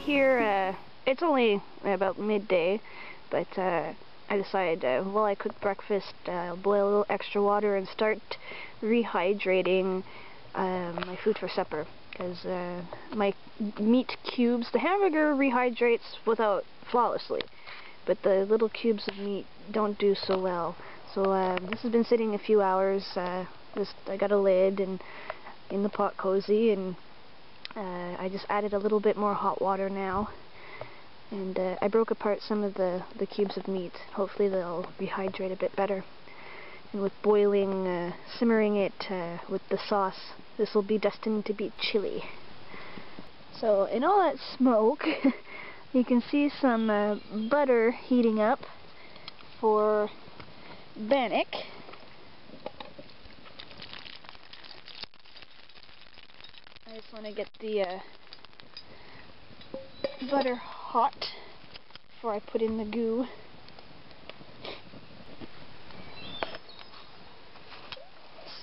here, it's only about midday, but I decided while I cook breakfast, I'll boil a little extra water and start rehydrating my food for supper. Because my meat cubes, the hamburger rehydrates flawlessly, but the little cubes of meat don't do so well. So this has been sitting a few hours. I got a lid and in the pot cozy, and I just added a little bit more hot water now, and I broke apart some of the cubes of meat. Hopefully they'll rehydrate a bit better. And with boiling, simmering it with the sauce, this will be destined to be chili. So in all that smoke, you can see some butter heating up for bannock. I just want to get the butter hot before I put in the goo.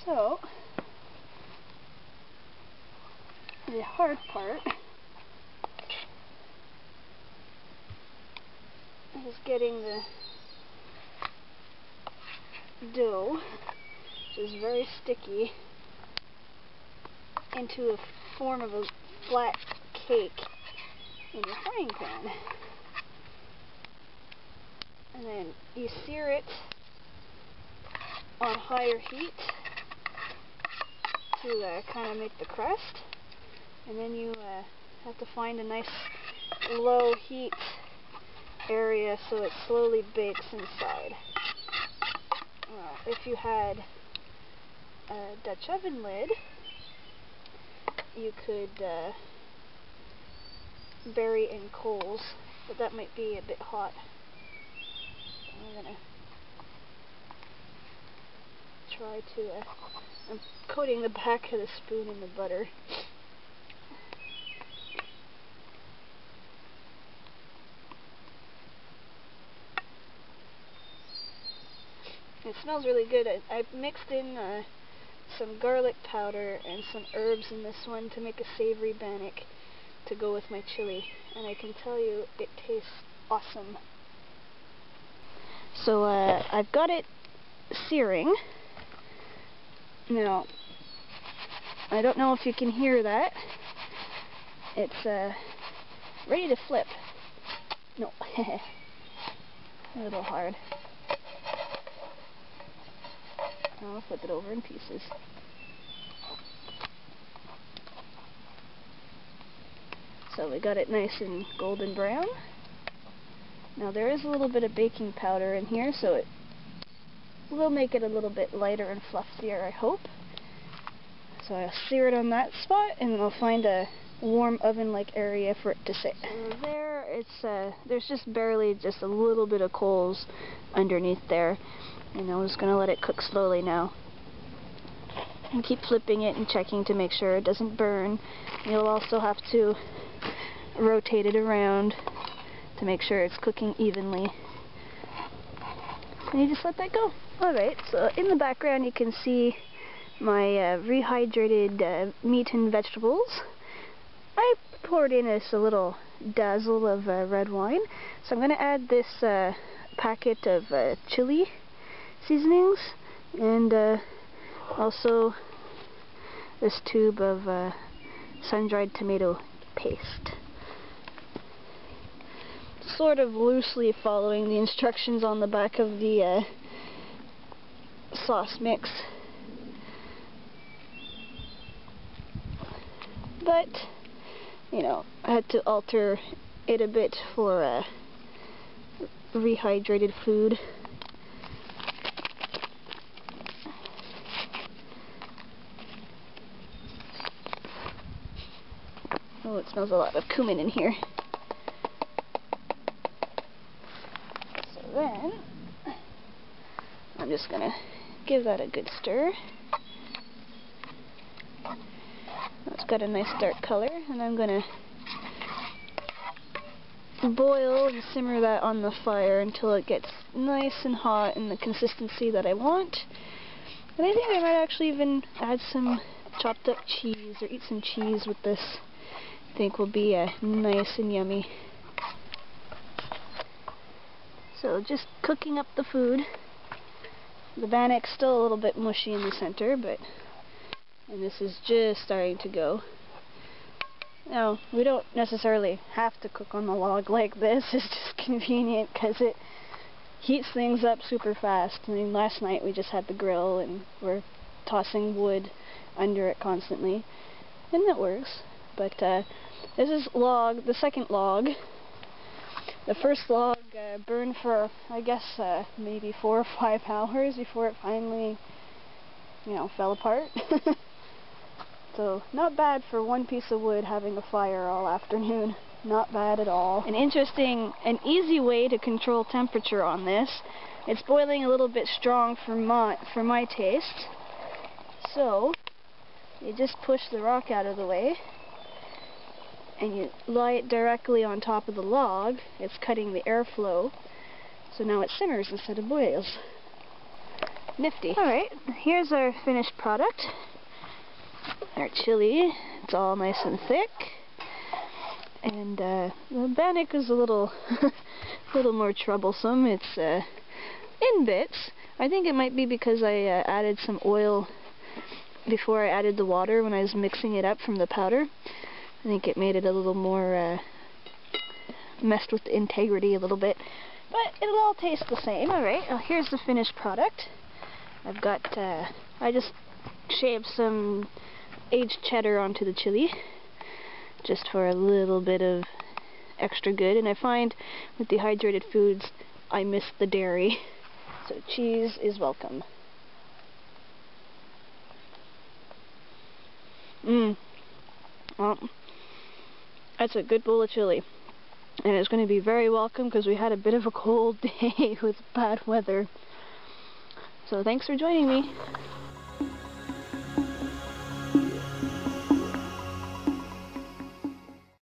So, the hard part is getting the dough, which is very sticky, into a form of a flat cake in your frying pan. And then you sear it on higher heat to kind of make the crust, and then you have to find a nice low heat area so it slowly bakes inside. If you had a Dutch oven lid, you could bury in coals, but that might be a bit hot. I'm gonna try to I'm coating the back of the spoon in the butter. It smells really good. I mixed in some garlic powder and some herbs in this one to make a savory bannock to go with my chili, and I can tell you it tastes awesome. So I've got it searing. Now, I don't know if you can hear that. It's ready to flip. No, a little hard. I'll flip it over in pieces. So we got it nice and golden brown. Now there is a little bit of baking powder in here, so it will make it a little bit lighter and fluffier, I hope. So I'll sear it on that spot, and then I'll find a warm oven-like area for it to sit. So there, there's just barely just a little bit of coals underneath there, and I'm just going to let it cook slowly now. And keep flipping it and checking to make sure it doesn't burn. You'll also have to rotate it around to make sure it's cooking evenly. And you just let that go. Alright, so in the background you can see my rehydrated meat and vegetables. I poured in a little dazzle of red wine. So I'm going to add this packet of chili seasonings, and also this tube of sun-dried tomato paste. Sort of loosely following the instructions on the back of the sauce mix. But, you know, I had to alter it a bit for rehydrated food. Oh, it smells a lot of cumin in here. So then, I'm just going to give that a good stir. It's got a nice dark color, and I'm going to boil and simmer that on the fire until it gets nice and hot and the consistency that I want. And I think I might actually even add some chopped up cheese, or eat some cheese with this I think will be nice and yummy. So just cooking up the food. The bannock's still a little bit mushy in the center, and this is just starting to go. Now, we don't necessarily have to cook on the log like this. It's just convenient because it heats things up super fast. I mean, last night we just had the grill and we're tossing wood under it constantly, and it works. But this is the second log. The first log burned for, I guess, maybe 4 or 5 hours before it finally, fell apart. So, not bad for one piece of wood having a fire all afternoon. Not bad at all. An interesting and easy way to control temperature on this. It's boiling a little bit strong for my taste. So, you just push the rock out of the way, and you lie it directly on top of the log. It's cutting the airflow, so now it simmers instead of boils. Nifty. Alright, here's our finished product. Our chili. It's all nice and thick. And the bannock is a little more troublesome. It's in bits. I think it might be because I added some oil before I added the water when I was mixing it up from the powder. I think it made it a little more, messed with the integrity a little bit. But it'll all taste the same. Alright, well, here's the finished product. I've got, I just shaved some aged cheddar onto the chili, just for a little bit of extra good. And I find with dehydrated foods, I miss the dairy. So cheese is welcome. Well, that's a good bowl of chili. And it's going to be very welcome because we had a bit of a cold day with bad weather. So thanks for joining me.